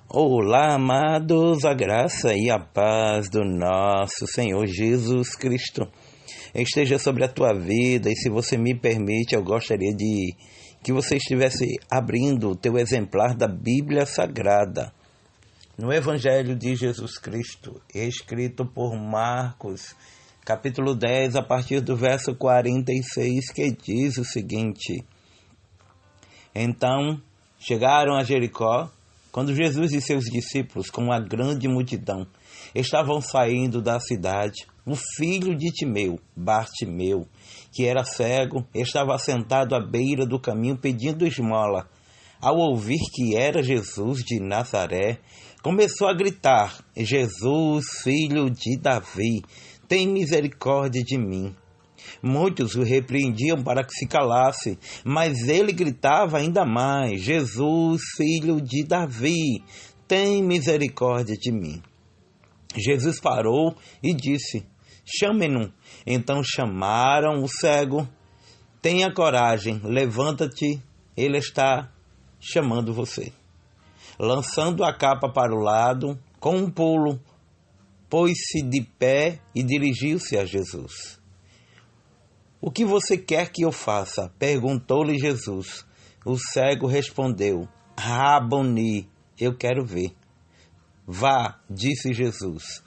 Olá, amados, a graça e a paz do nosso Senhor Jesus Cristo esteja sobre a tua vida. E se você me permite, eu gostaria de que você estivesse abrindo o teu exemplar da Bíblia Sagrada no Evangelho de Jesus Cristo, escrito por Marcos, capítulo 10, a partir do verso 46, que diz o seguinte: Então chegaram a Jericó, quando Jesus e seus discípulos, com uma grande multidão, estavam saindo da cidade. O filho de Timeu, Bartimeu, que era cego, estava sentado à beira do caminho pedindo esmola. Ao ouvir que era Jesus de Nazaré, começou a gritar: Jesus, filho de Davi, tem misericórdia de mim. Muitos o repreendiam para que se calasse, mas ele gritava ainda mais: Jesus, filho de Davi, tem misericórdia de mim. Jesus parou e disse: Chamem-no. Então chamaram o cego. Tenha coragem, levanta-te, ele está chamando você. Lançando a capa para o lado, com um pulo, pôs-se de pé e dirigiu-se a Jesus. O que você quer que eu faça? Perguntou-lhe Jesus. O cego respondeu: Raboni, eu quero ver. Vá, disse Jesus.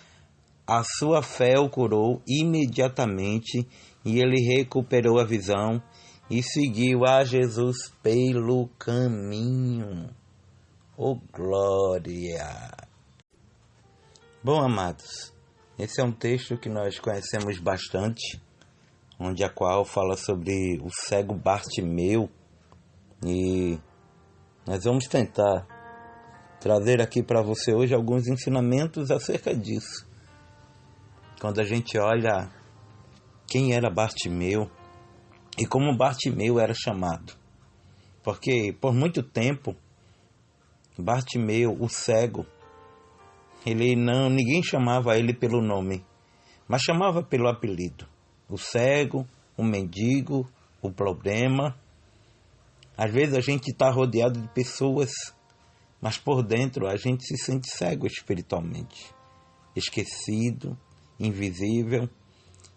A sua fé o curou imediatamente e ele recuperou a visão e seguiu a Jesus pelo caminho. Oh, glória! Bom, amados, esse é um texto que nós conhecemos bastante, onde a qual fala sobre o cego Bartimeu, e nós vamos tentar trazer aqui para você hoje alguns ensinamentos acerca disso. Quando a gente olha quem era Bartimeu e como Bartimeu era chamado, porque por muito tempo Bartimeu, o cego, ninguém chamava ele pelo nome, mas chamava pelo apelido. O cego, o mendigo, o problema. Às vezes a gente está rodeado de pessoas, mas por dentro a gente se sente cego espiritualmente, esquecido, invisível.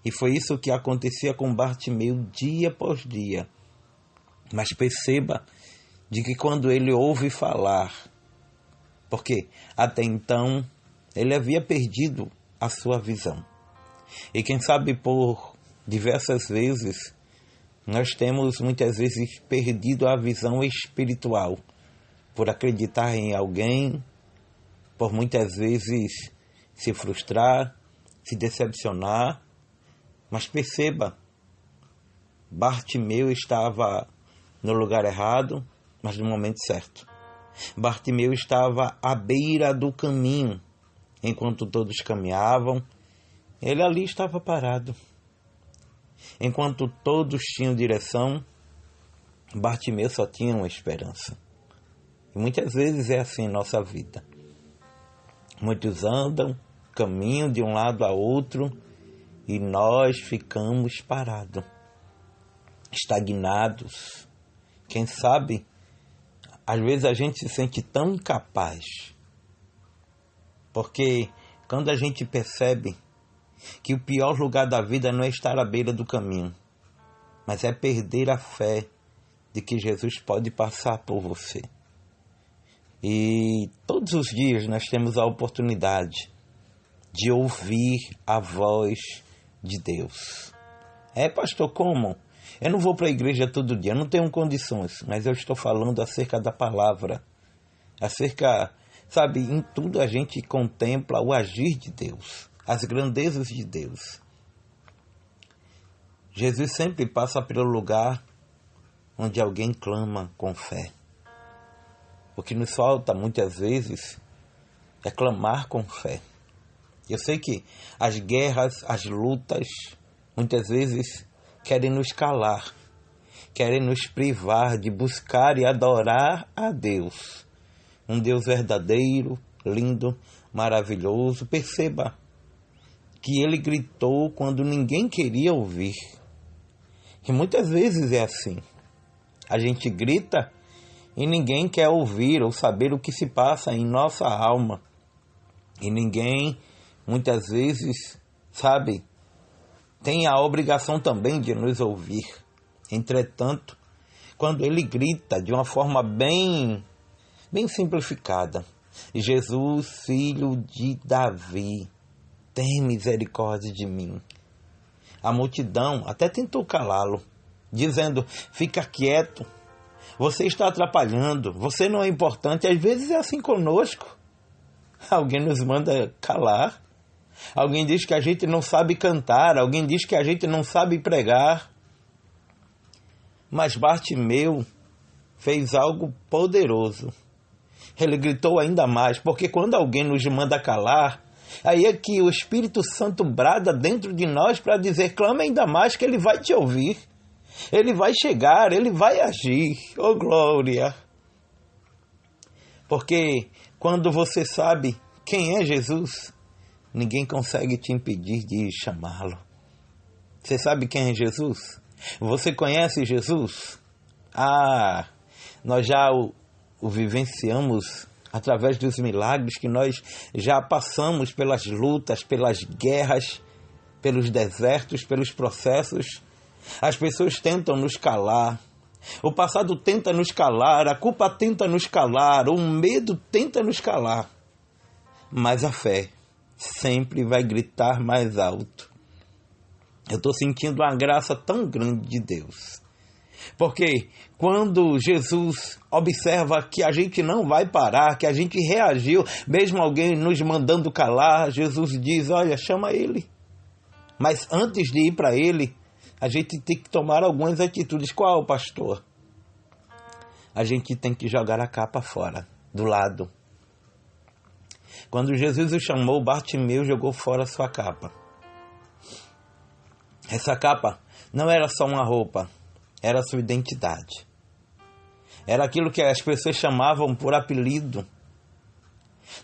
E foi isso que acontecia com Bartimeu dia após dia. Mas perceba de que quando ele ouve falar, porque até então ele havia perdido a sua visão. E quem sabe por diversas vezes, nós temos muitas vezes perdido a visão espiritual, por acreditar em alguém, por muitas vezes se frustrar, se decepcionar. Mas perceba, Bartimeu estava no lugar errado, mas no momento certo. Bartimeu estava à beira do caminho, enquanto todos caminhavam, ele ali estava parado. Enquanto todos tinham direção, Bartimeu só tinha uma esperança. E muitas vezes é assim em nossa vida. Muitos andam, caminham de um lado a outro e nós ficamos parados, estagnados. Quem sabe, às vezes a gente se sente tão incapaz, porque quando a gente percebe que o pior lugar da vida não é estar à beira do caminho, mas é perder a fé de que Jesus pode passar por você. E todos os dias nós temos a oportunidade de ouvir a voz de Deus. Pastor, como? Eu não vou para a igreja todo dia, eu não tenho condições, mas eu estou falando acerca da palavra, sabe, em tudo a gente contempla o agir de Deus, as grandezas de Deus. Jesus sempre passa pelo lugar onde alguém clama com fé. O que nos falta muitas vezes é clamar com fé. Eu sei que as guerras, as lutas, muitas vezes querem nos calar, querem nos privar de buscar e adorar a Deus. Um Deus verdadeiro, lindo, maravilhoso. Perceba que ele gritou quando ninguém queria ouvir. E muitas vezes é assim. A gente grita E ninguém quer ouvir ou saber o que se passa em nossa alma. E ninguém, muitas vezes, sabe, tem a obrigação também de nos ouvir. Entretanto, quando ele grita de uma forma bem simplificada: Jesus, filho de Davi, tem misericórdia de mim. A multidão até tentou calá-lo, dizendo: fica quieto, você está atrapalhando, você não é importante. Às vezes é assim conosco. Alguém nos manda calar, alguém diz que a gente não sabe cantar, alguém diz que a gente não sabe pregar. Mas Bartimeu fez algo poderoso. Ele gritou ainda mais, porque quando alguém nos manda calar, aí é que o Espírito Santo brada dentro de nós para dizer: clama ainda mais, que ele vai te ouvir. Ele vai chegar, ele vai agir. Oh, glória! Porque quando você sabe quem é Jesus, ninguém consegue te impedir de chamá-lo. Você sabe quem é Jesus? Você conhece Jesus? Nós já o vivenciamos através dos milagres que nós já passamos, pelas lutas, pelas guerras, pelos desertos, pelos processos. As pessoas tentam nos calar. O passado tenta nos calar, a culpa tenta nos calar, o medo tenta nos calar. Mas a fé sempre vai gritar mais alto. Eu estou sentindo uma graça tão grande de Deus. Porque quando Jesus observa que a gente não vai parar, que a gente reagiu, mesmo alguém nos mandando calar, Jesus diz: olha, chama ele. Mas antes de ir para ele, a gente tem que tomar algumas atitudes. Qual, pastor? A gente tem que jogar a capa fora, do lado. Quando Jesus o chamou, Bartimeu jogou fora sua capa. Essa capa não era só uma roupa, era sua identidade. Era aquilo que as pessoas chamavam por apelido.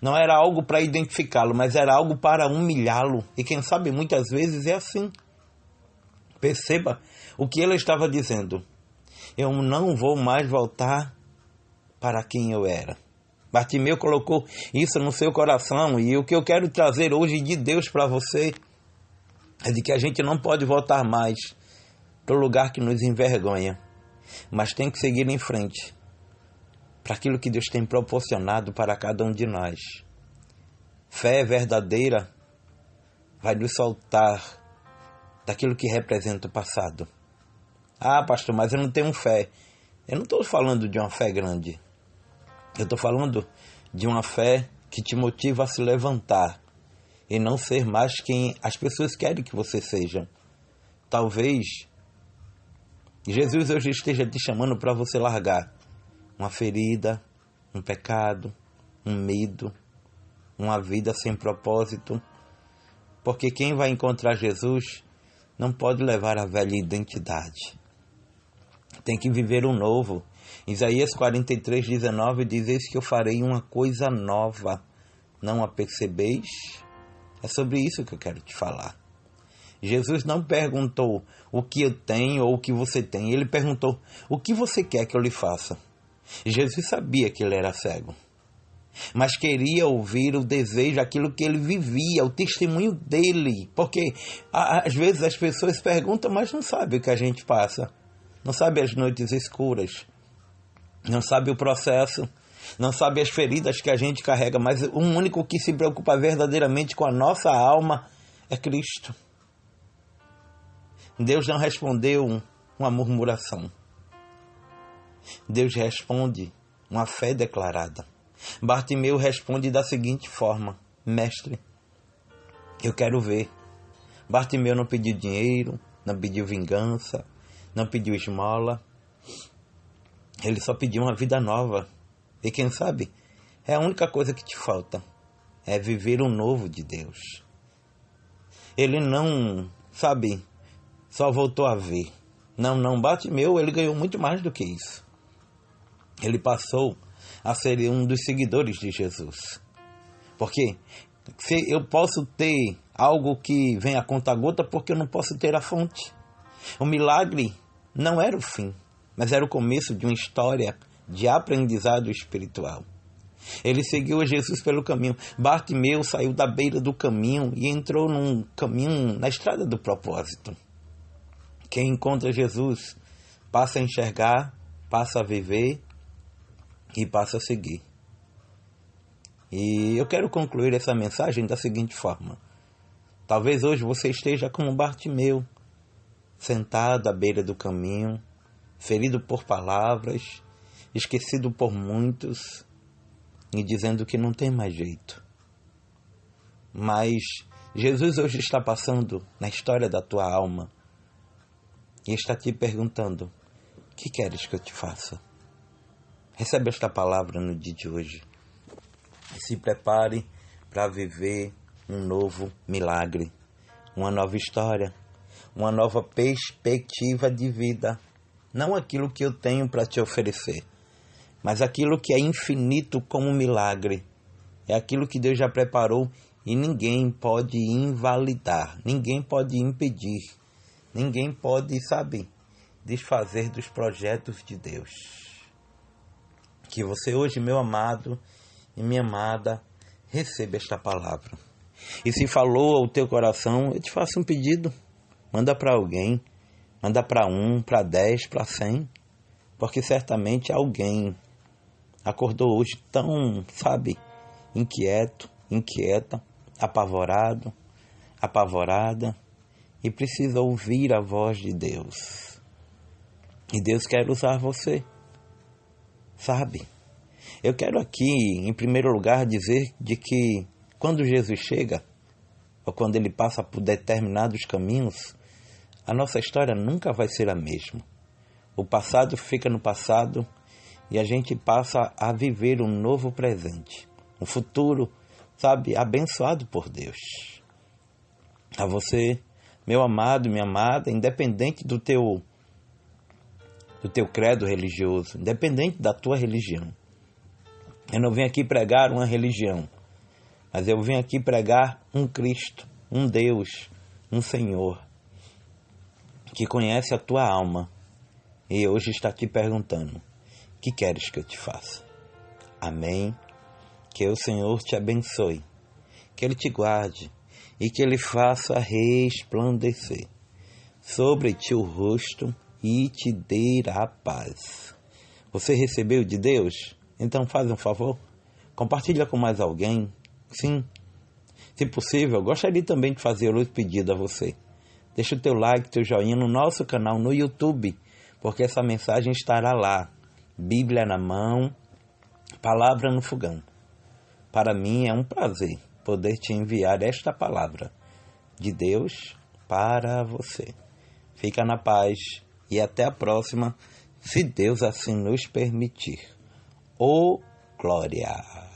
Não era algo para identificá-lo, mas era algo para humilhá-lo. E quem sabe muitas vezes é assim. Perceba o que ele estava dizendo: eu não vou mais voltar para quem eu era. Bartimeu colocou isso no seu coração, e o que eu quero trazer hoje de Deus para você é de que a gente não pode voltar mais para o lugar que nos envergonha, mas tem que seguir em frente para aquilo que Deus tem proporcionado para cada um de nós. Fé verdadeira vai nos soltar daquilo que representa o passado. Pastor, mas eu não tenho fé. Eu não estou falando de uma fé grande. Eu estou falando de uma fé que te motiva a se levantar e não ser mais quem as pessoas querem que você seja. Talvez Jesus hoje esteja te chamando para você largar uma ferida, um pecado, um medo, uma vida sem propósito. Porque quem vai encontrar Jesus não pode levar a velha identidade. Tem que viver o novo. Isaías 43:19 diz: eis que eu farei uma coisa nova, não a percebeis? É sobre isso que eu quero te falar. Jesus não perguntou o que eu tenho ou o que você tem. Ele perguntou: o que você quer que eu lhe faça? Jesus sabia que ele era cego, mas queria ouvir o desejo, aquilo que ele vivia, o testemunho dele. Porque às vezes as pessoas perguntam, mas não sabem o que a gente passa. Não sabe as noites escuras, não sabe o processo, não sabe as feridas que a gente carrega, mas o único que se preocupa verdadeiramente com a nossa alma é Cristo. Deus não respondeu uma murmuração. Deus responde uma fé declarada. Bartimeu responde da seguinte forma: mestre, eu quero ver. Bartimeu não pediu dinheiro, não pediu vingança, não pediu esmola. Ele só pediu uma vida nova. E quem sabe, é a única coisa que te falta. É viver o novo de Deus. Ele não, só voltou a ver. Não, Bartimeu, ele ganhou muito mais do que isso. Ele passou a ser um dos seguidores de Jesus. Porque se eu posso ter algo que vem a conta-gota, porque eu não posso ter a fonte. O milagre não era o fim, mas era o começo de uma história de aprendizado espiritual. Ele seguiu Jesus pelo caminho. Bartimeu saiu da beira do caminho e entrou num caminho na estrada do propósito. Quem encontra Jesus passa a enxergar, passa a viver e passa a seguir. E eu quero concluir essa mensagem da seguinte forma. Talvez hoje você esteja como Bartimeu, sentado à beira do caminho, ferido por palavras, esquecido por muitos e dizendo que não tem mais jeito. Mas Jesus hoje está passando na história da tua alma e está te perguntando: o que queres que eu te faça? Recebe esta palavra no dia de hoje e se prepare para viver um novo milagre, uma nova história, uma nova perspectiva de vida. Não aquilo que eu tenho para te oferecer, mas aquilo que é infinito como milagre. É aquilo que Deus já preparou e ninguém pode invalidar, ninguém pode impedir, ninguém pode, desfazer dos projetos de Deus. Que você hoje, meu amado e minha amada, receba esta palavra. E se falou ao teu coração, eu te faço um pedido. Manda para alguém, manda para 1, para 10, para 100, porque certamente alguém acordou hoje tão, inquieto, inquieta, apavorado, apavorada, e precisa ouvir a voz de Deus. E Deus quer usar você, Eu quero aqui, em primeiro lugar, dizer de que quando Jesus chega, ou quando Ele passa por determinados caminhos, a nossa história nunca vai ser a mesma. O passado fica no passado e a gente passa a viver um novo presente, um futuro, abençoado por Deus. A você, meu amado, minha amada, independente do teu credo religioso, independente da tua religião. Eu não vim aqui pregar uma religião, mas eu vim aqui pregar um Cristo, um Deus, um Senhor, que conhece a tua alma e hoje está te perguntando: o que queres que eu te faça? Amém? Que o Senhor te abençoe, que Ele te guarde e que Ele faça resplandecer sobre ti o rosto e te dê a paz. Você recebeu de Deus? Então faz um favor, compartilha com mais alguém. Sim, se possível, gostaria também de fazer outro pedido a você. Deixa o teu like, teu joinha no nosso canal no YouTube, porque essa mensagem estará lá. Bíblia na mão, palavra no fogão. Para mim é um prazer poder te enviar esta palavra de Deus para você. Fica na paz e até a próxima, se Deus assim nos permitir. Glória!